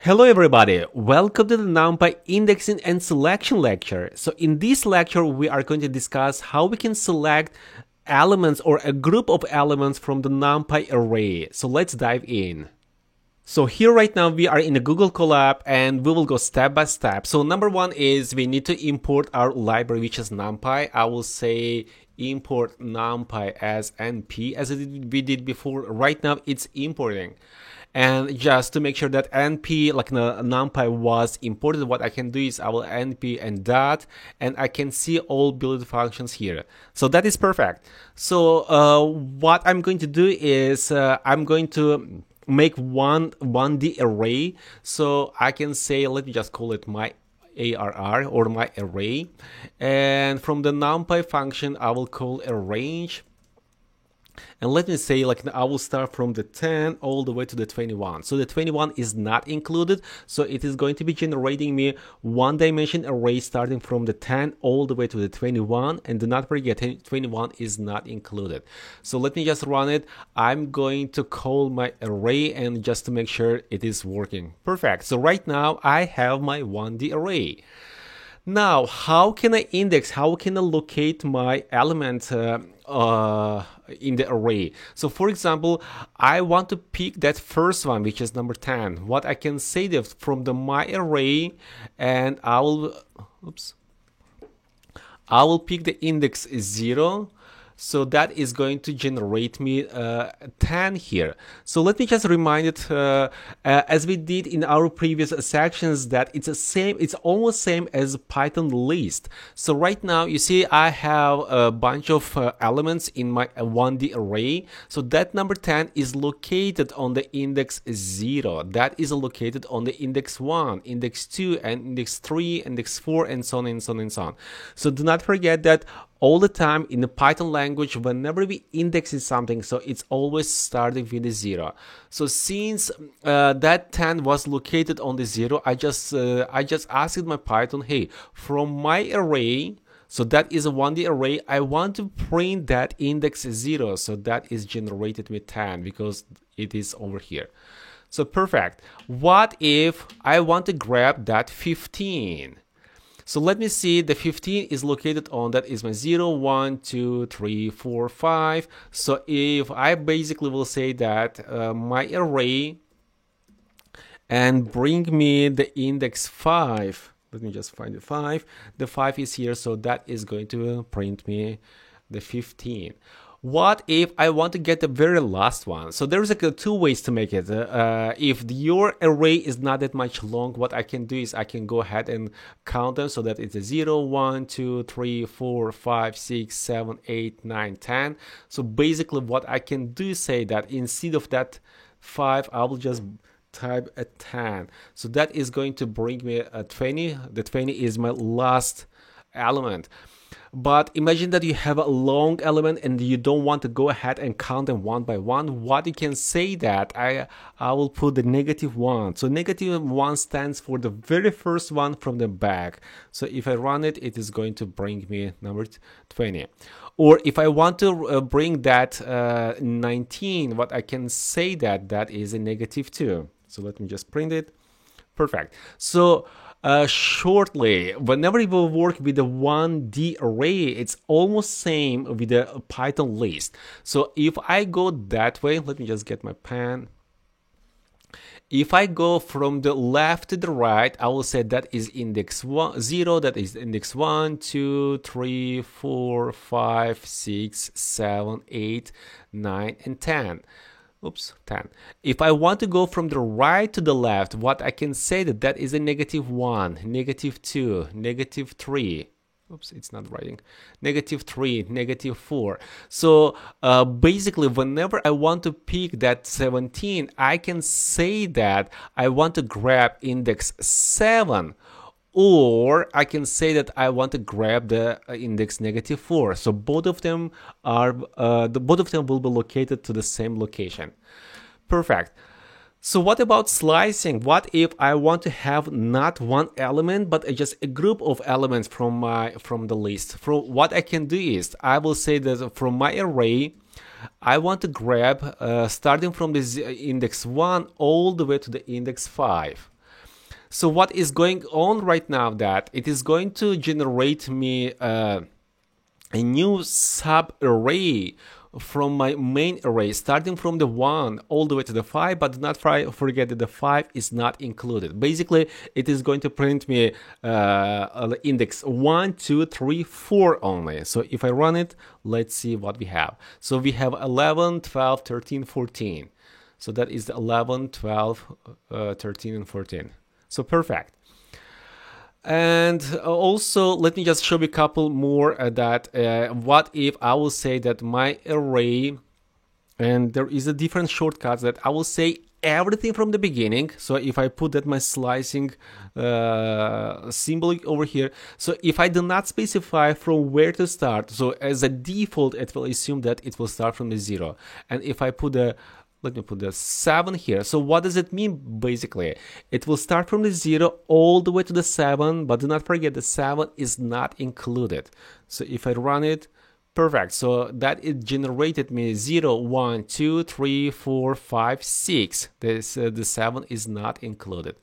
Hello everybody, welcome to the NumPy indexing and selection lecture. So in this lecture we are going to discuss how we can select elements or a group of elements from the NumPy array. So let's dive in. So here right now we are in the Google Colab and we will go step by step. So number one is we need to import our library, which is NumPy. I will say import NumPy as np as we did before. Right now it's importing. And just to make sure that np like NumPy was imported, what I can do is I will np and dot, and I can see all build functions here. So that is perfect. So what I'm going to do is I'm going to make one 1D array. So I can say, let me just call it my ARR or my array. And from the NumPy function, I will call arrange. And let me say, like, I will start from the 10 all the way to the 21. So the 21 is not included. So it is going to be generating me one dimension array starting from the 10 all the way to the 21. And do not forget, 21 is not included. So let me just run it. I'm going to call my array and just to make sure it is working. Perfect. So right now I have my 1D array. Now, how can I index? How can I locate my element in the array? So for example, I want to pick that first one, which is number 10. What I can say that from the my array, and I will pick the index 0. So that is going to generate me 10 here. So let me just remind it, as we did in our previous sections, that it's almost same as Python list. So right now you see I have a bunch of elements in my 1D array. So that number 10 is located on the index 0. That is located on the index 1, index 2, and index 3, index 4, and so on and so on and so on. So do not forget that all the time in the Python language, whenever we index something, so it's always starting with a 0. So since that 10 was located on the 0, I just asked my Python, hey, from my array, so that is a 1D array, I want to print that index 0. So that is generated with 10 because it is over here. So perfect. What if I want to grab that 15? So let me see, the 15 is located on, that is my 0, 1, 2, 3, 4, 5. So if I basically will say that my array and bring me the index 5, let me just find the 5. The 5 is here, so that is going to print me the 15. What if I want to get the very last one? So there's two ways to make it. If your array is not that much long, what I can do is I can go ahead and count them so that it's a 0, 1, 2, 3, 4, 5, 6, 7, 8, 9, 10. So basically what I can do is say that instead of that 5, I will just type a 10. So that is going to bring me a 20. The 20 is my last element. But imagine that you have a long element and you don't want to go ahead and count them one by one. What you can say that I will put the -1. So -1 stands for the very first one from the back. So if I run it, it is going to bring me number 20. Or if I want to bring that 19, what I can say that is a -2. So let me just print it. Perfect. So shortly, whenever you will work with the 1D array, it's almost same with the Python list. So if I go that way, let me just get my pen. If I go from the left to the right, I will say that is index 0, that is index 1, 2, 3, 4, 5, 6, 7, 8, 9, and 10. 10. If I want to go from the right to the left, what I can say that is a -1, -2, -3. It's not writing. -3, -4. So basically, whenever I want to pick that 17, I can say that I want to grab index 7. Or I can say that I want to grab the index -4. So both of them are both of them will be located to the same location. Perfect. So what about slicing? What if I want to have not one element but just a group of elements from the list? What I can do is I will say that from my array I want to grab starting from this index 1 all the way to the index 5. So what is going on right now, that it is going to generate me a new sub array from my main array, starting from the 1 all the way to the 5, but do not forget that the 5 is not included. Basically, it is going to print me index 1, 2, 3, 4 only. So if I run it, let's see what we have. So we have 11, 12, 13, 14. So that is the 11, 12, 13, and 14. So perfect. And also, let me just show you a couple more that what if I will say that my array, and there is a different shortcuts that I will say everything from the beginning. So if I put that my slicing symbol over here, so if I do not specify from where to start, so as a default, it will assume that it will start from the 0. And if I put a let me put the 7 here. So what does it mean? Basically, it will start from the 0 all the way to the 7, but do not forget the 7 is not included. So if I run it, perfect. So that it generated me 0, 1, 2, 3, 4, 5, 6. This, the 7 is not included.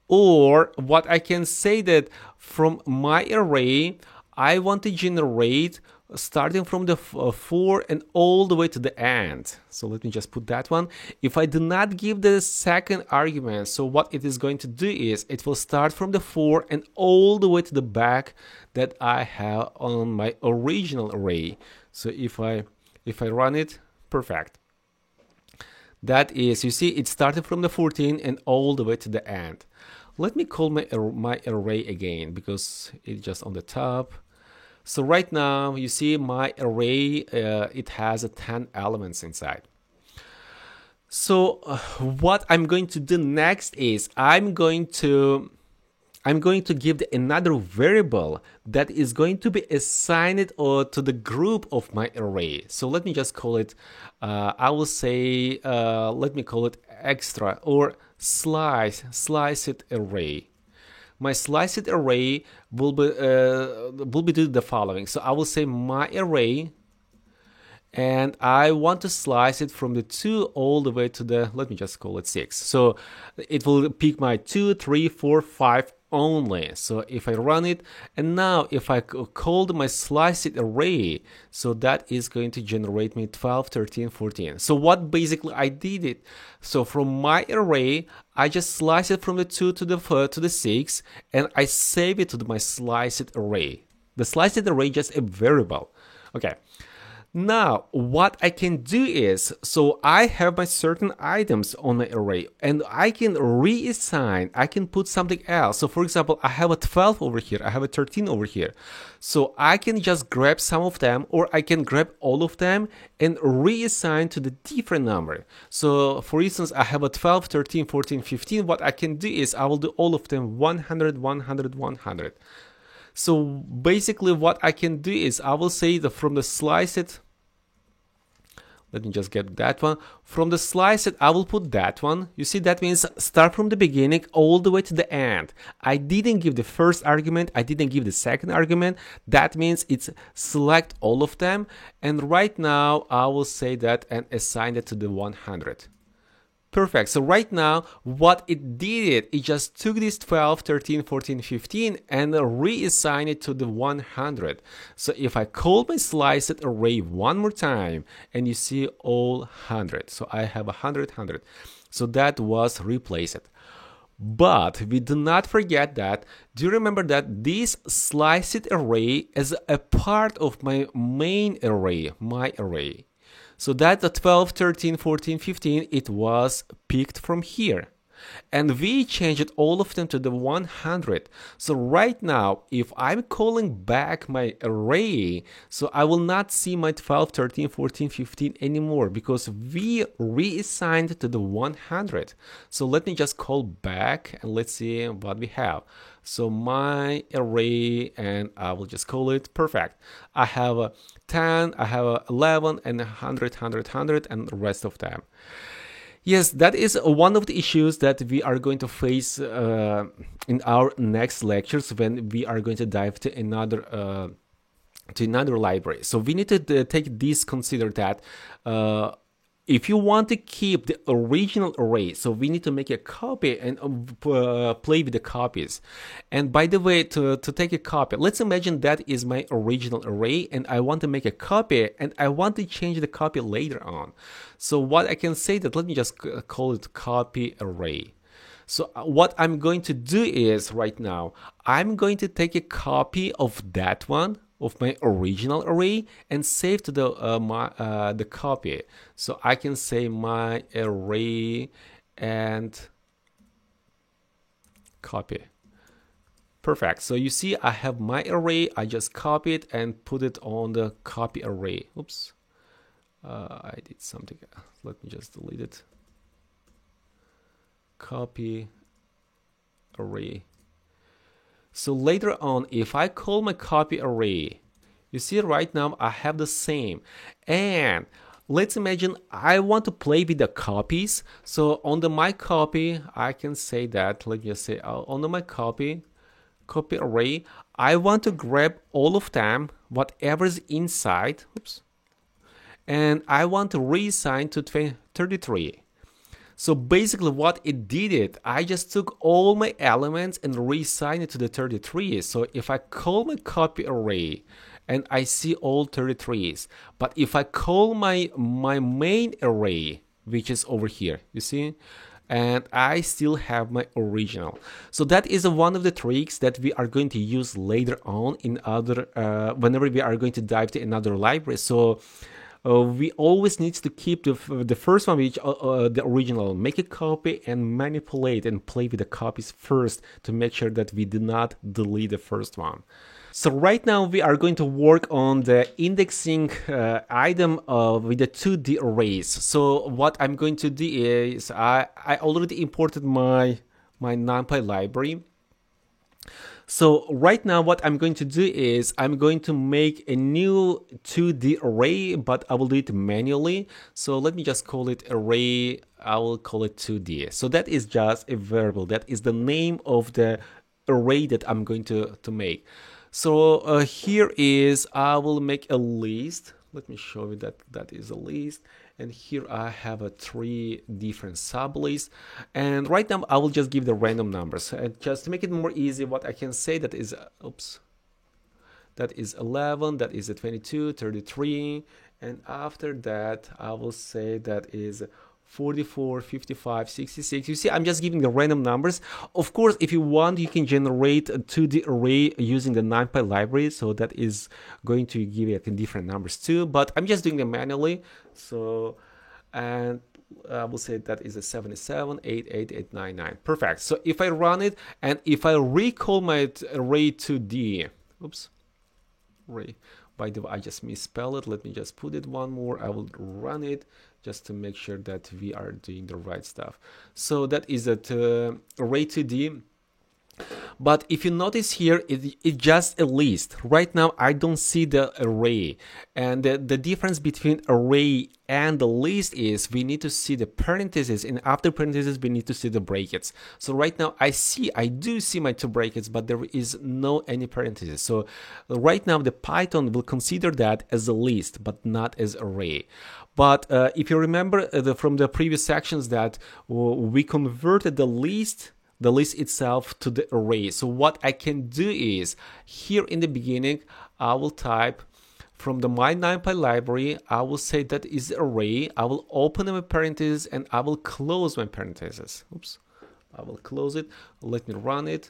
Or what I can say that from my array, I want to generate starting from the 4 and all the way to the end. So let me just put that one. If I do not give the second argument, so what it is going to do is it will start from the 4 and all the way to the back that I have on my original array. So if I run it, perfect. That is, you see, it started from the 14 and all the way to the end. Let me call my array again because it's just on the top. So right now, you see my array, it has 10 elements inside. So what I'm going to do next is I'm going to give another variable that is going to be assigned to the group of my array. So let me just call it, I will say, let me call it extra or sliced array. My sliced array will be doing the following. So I will say my array, and I want to slice it from the 2 all the way to the, let me just call it 6. So it will pick my 2, 3, 4, 5 only. So if I run it, and now if I called my sliced array, so that is going to generate me 12, 13, 14. So what basically I did it, so from my array, I just slice it from the 2 to the 6, and I save it to my sliced array. The sliced array is just a variable. Okay. Now, what I can do is, so I have my certain items on my array, and I can reassign, I can put something else. So for example, I have a 12 over here, I have a 13 over here. So I can just grab some of them, or I can grab all of them and reassign to the different number. So for instance, I have a 12, 13, 14, 15. What I can do is I will do all of them 100, 100, 100. So basically what I can do is I will say that from the sliced, let me just get that one. From the sliced, I will put that one. You see, that means start from the beginning all the way to the end. I didn't give the first argument. I didn't give the second argument. That means it's select all of them. And right now, I will say that and assign it to the 100. Perfect. So right now, what it did, it just took this 12, 13, 14, 15 and reassigned it to the 100. So if I call my sliced array one more time, and you see all 100. So I have 100, 100. So that was replaced. But we do not forget that, do you remember that this sliced array is a part of my main array, my array. So that the 12, 13, 14, 15, it was picked from here. And we changed all of them to the 100. So right now, if I'm calling back my array, so I will not see my 12, 13, 14, 15 anymore because we reassigned to the 100. So let me just call back and let's see what we have. So my array, and I will just call it perfect. I have a 10, I have a 11, and 100, 100, 100, and the rest of them. Yes, that is one of the issues that we are going to face in our next lectures when we are going to dive to another library. So we need to consider that if you want to keep the original array, so we need to make a copy and play with the copies. And by the way, to take a copy, let's imagine that is my original array and I want to make a copy and I want to change the copy later on. So what I can say that, let me just call it copy array. So what I'm going to do is right now, I'm going to take a copy of that one, of my original array, and save to the copy. So I can say my array and copy. Perfect. So you see I have my array, I just copy it and put it on the copy array. Oops, I did something. Let me just delete it. Copy array. So later on, if I call my copy array, you see right now I have the same. And let's imagine I want to play with the copies. So on the my copy, I can say that, let me just say on the my copy array, I want to grab all of them, whatever's inside, oops, and I want to reassign to 33. So basically what it did, I just took all my elements and reassigned it to the 33. So if I call my copy array and I see all 33s, but if I call my main array, which is over here, you see, and I still have my original. So that is one of the tricks that we are going to use later on in other, whenever we are going to dive to another library. So we always need to keep the first one, which the original, make a copy and manipulate and play with the copies first to make sure that we do not delete the first one. So right now we are going to work on the indexing item with the 2D arrays. So what I'm going to do is I already imported my NumPy library. So right now what I'm going to do is I'm going to make a new 2D array, but I will do it manually. So let me just call it array, I will call it 2D. So that is just a variable, that is the name of the array that I'm going to make. So here is, I will make a list. Let me show you that is a list. And here I have 3 different sublists. And right now I will just give the random numbers. And just to make it more easy, what I can say that is, oops, that is 11, that is 22, 33. And after that, I will say that is 44, 55, 66. You see, I'm just giving the random numbers. Of course, if you want, you can generate a 2D array using the NumPy library. So that is going to give you different numbers too. But I'm just doing them manually. So, and I will say that is a 77, 88, 899. Perfect. So if I run it and if I recall my array 2D, oops, array. By the way, I just misspelled it. Let me just put it one more. I will run it just to make sure that we are doing the right stuff. So that is at array 2D. But if you notice here, it's just a list. Right now, I don't see the array. And the difference between array and the list is we need to see the parentheses, and after parentheses, we need to see the brackets. So right now, I do see my 2 brackets, but there is no any parentheses. So right now, the Python will consider that as a list, but not as array. But if you remember from the previous sections that we converted the list itself to the array. So what I can do is here in the beginning, I will type from the my NumPy library, I will say that is array. I will open my parentheses and I will close my parentheses. Oops, I will close it. Let me run it.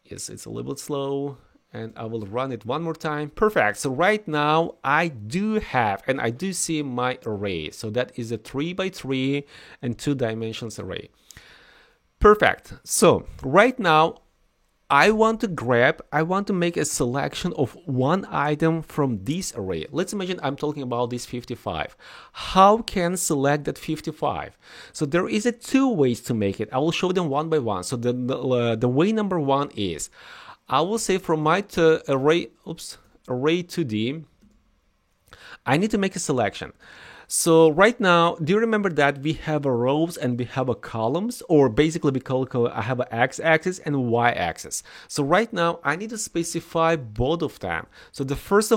Yes, it's a little bit slow. And I will run it one more time. Perfect. So right now I do have, and I do see my array. So that is a 3x3 and 2 dimensions array. Perfect. So right now I want to make a selection of one item from this array. Let's imagine I'm talking about this 55. How can I select that 55? So there is 2 ways to make it. I will show them one by one. So the way number 1 is, I will say from my array 2D, I need to make a selection. So right now, do you remember that we have a rows and we have a columns, or basically we call I have an x-axis and y-axis. So right now I need to specify both of them. So the first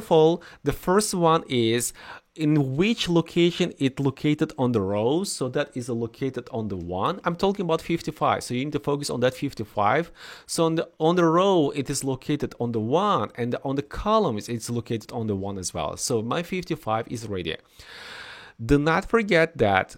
one is in which location it located on the row. So that is located on the 1. I'm talking about 55, so you need to focus on that 55. So on the row it is located on the 1, and on the columns it's located on the 1 as well. So my 55 is ready. Do not forget that.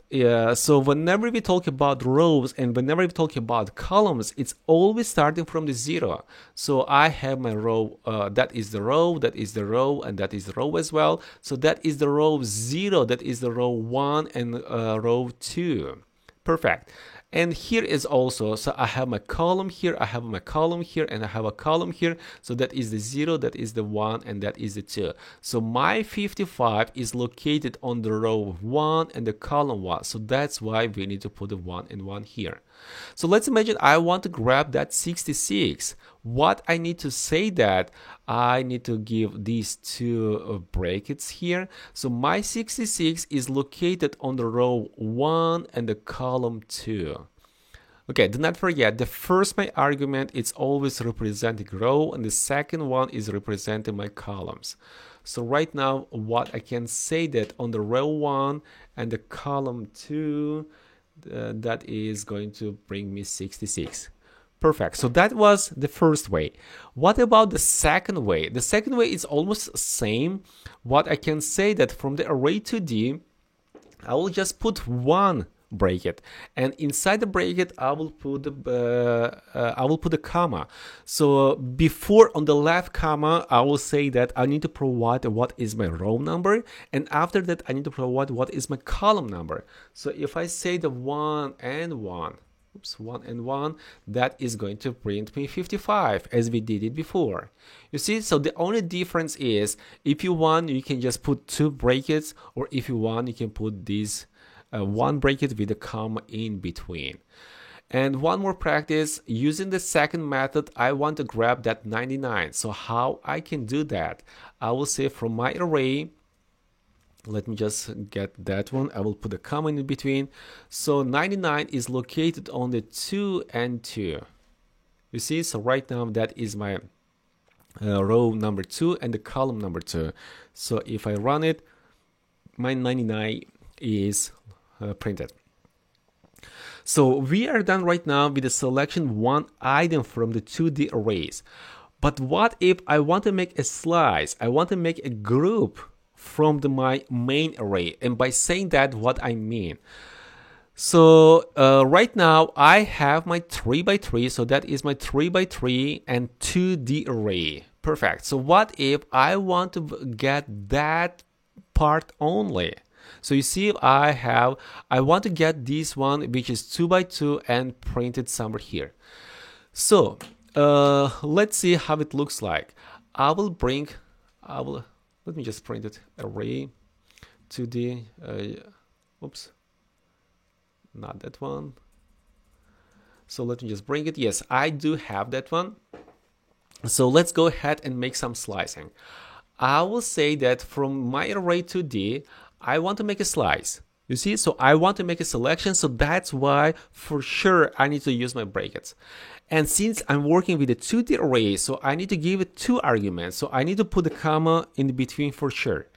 So whenever we talk about rows and whenever we talk about columns, it's always starting from the 0. So I have my row, that is the row, that is the row, and that is the row as well. So that is the row 0, that is the row 1, and row 2. Perfect. And here is also, so I have my column here, I have my column here, and I have a column here. So that is the 0, that is the 1, and that is the 2. So my 55 is located on the row 1 and the column 1. So that's why we need to put the 1 and 1 here. So let's imagine I want to grab that 66. What I need to say that I need to give these two brackets here. So my 66 is located on the row 1 and the column 2. Okay, do not forget, the first my argument is always representing row, and the second one is representing my columns. So right now, what I can say that on the row 1 and the column 2, that is going to bring me 66. Perfect. So that was the first way. What about the second way? The second way is almost the same. What I can say that from the array 2D, I will just put one bracket, and inside the bracket I will put the comma. So before on the left comma, I will say that I need to provide what is my row number, and after that I need to provide what is my column number. So if I say the 1 and 1, 1 and 1, that is going to print me 55 as we did it before. You see, so the only difference is if you want, you can just put two brackets, or if you want, you can put these one bracket with a comma in between. And one more practice, using the second method, I want to grab that 99. So how I can do that? I will say from my array, let me just get that one. I will put a comma in between. So 99 is located on the 2 and 2. You see, so right now that is my row number 2 and the column number 2. So if I run it, my 99 is printed. So we are done right now with the selection one item from the 2D arrays. But what if I want to make a slice? I want to make a group from my main array. And by saying that, what I mean. So right now I have my 3x3. So that is my 3x3 and 2D array. Perfect. So what if I want to get that part only? So you see, I want to get this one, which is 2x2 and print it somewhere here. So let's see how it looks like. Let me just print it, array 2D, oops, not that one. So let me just bring it. Yes, I do have that one. So let's go ahead and make some slicing. I will say that from my array 2D, I want to make a slice. You see, so I want to make a selection, so that's why for sure I need to use my brackets. And since I'm working with a 2D array, so I need to give it two arguments. So I need to put a comma in between for sure.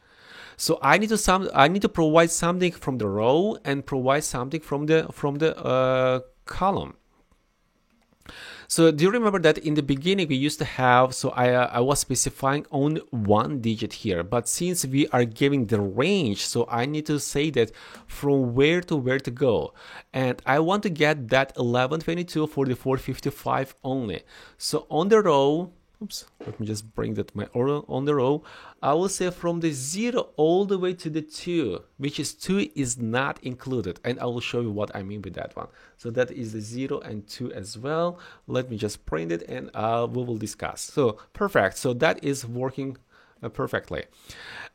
So I need to provide something from the row and provide something from the column. So do you remember that in the beginning we used to have, so I was specifying only one digit here, but since we are giving the range, so I need to say that from where to go. And I want to get that 11, 22, 44, 55 only. So on the row, oops, let me just bring that on the row, I will say from the 0 all the way to the 2, which is 2 is not included. And I will show you what I mean with that one. So that is the 0 and 2 as well. Let me just print it and we will discuss. So perfect. So that is working perfectly.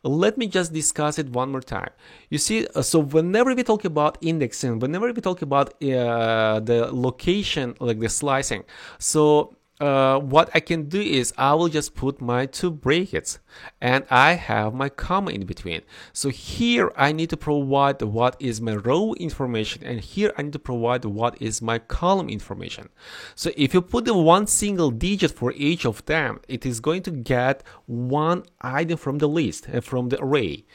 Let me just discuss it one more time. You see, so whenever we talk about indexing, whenever we talk about the location, like the slicing, so what I can do is I will just put my two brackets and I have my comma in between. So here I need to provide what is my row information, and here I need to provide what is my column information. So if you put the one single digit for each of them, it is going to get one item from the list, from the array.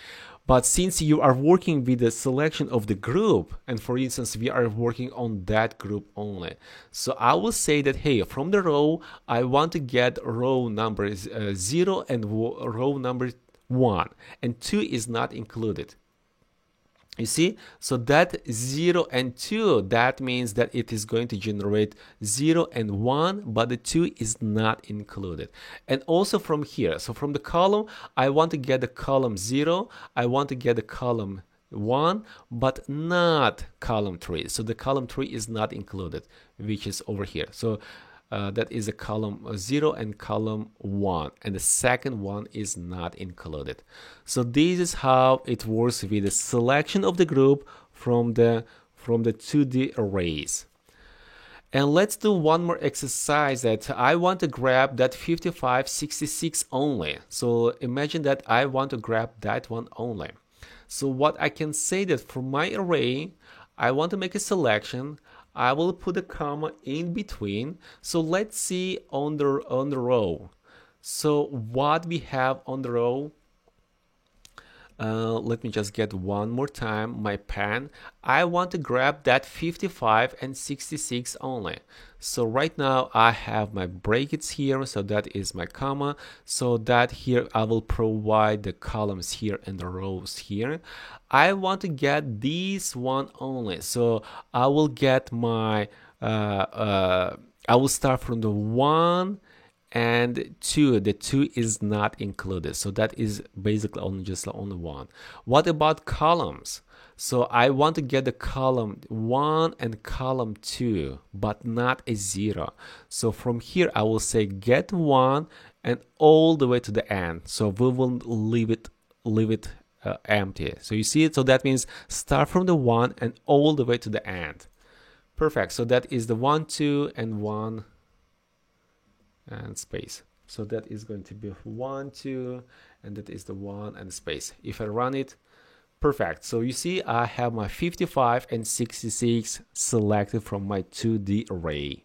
But since you are working with the selection of the group, and for instance, we are working on that group only. So I will say that, hey, from the row, I want to get row number 0 and row number 1, and 2 is not included. You see, so that 0 and 2, that means that it is going to generate 0 and 1, but the 2 is not included. And also from here, so from the column, I want to get the column 0, I want to get the column 1, but not column 3. So the column 3 is not included, which is over here. So that is a column 0 and column 1, and the second one is not included. So this is how it works with the selection of the group from the 2D arrays. And let's do one more exercise that I want to grab that 5566 only. So imagine that I want to grab that one only. So what I can say that for my array, I want to make a selection. I will put a comma in between. So let's see on the row. So what we have on the row, let me just get one more time my pen. I want to grab that 55 and 66 only. So right now I have my brackets here, so that is my comma. So that here I will provide the columns here and the rows here. I want to get these one only. So I will get my I will start from the 1 and 2. The 2 is not included, so that is basically only 1. What about columns? So I want to get the column 1 and column 2, but not a 0. So from here I will say get 1 and all the way to the end. So we will leave it empty. So you see it. So that means start from the 1 and all the way to the end. Perfect. So that is the 1, 2, and 1 and space. So that is going to be 1, 2, and that is the 1 and space. If I run it, perfect. So you see I have my 55 and 66 selected from my 2D array.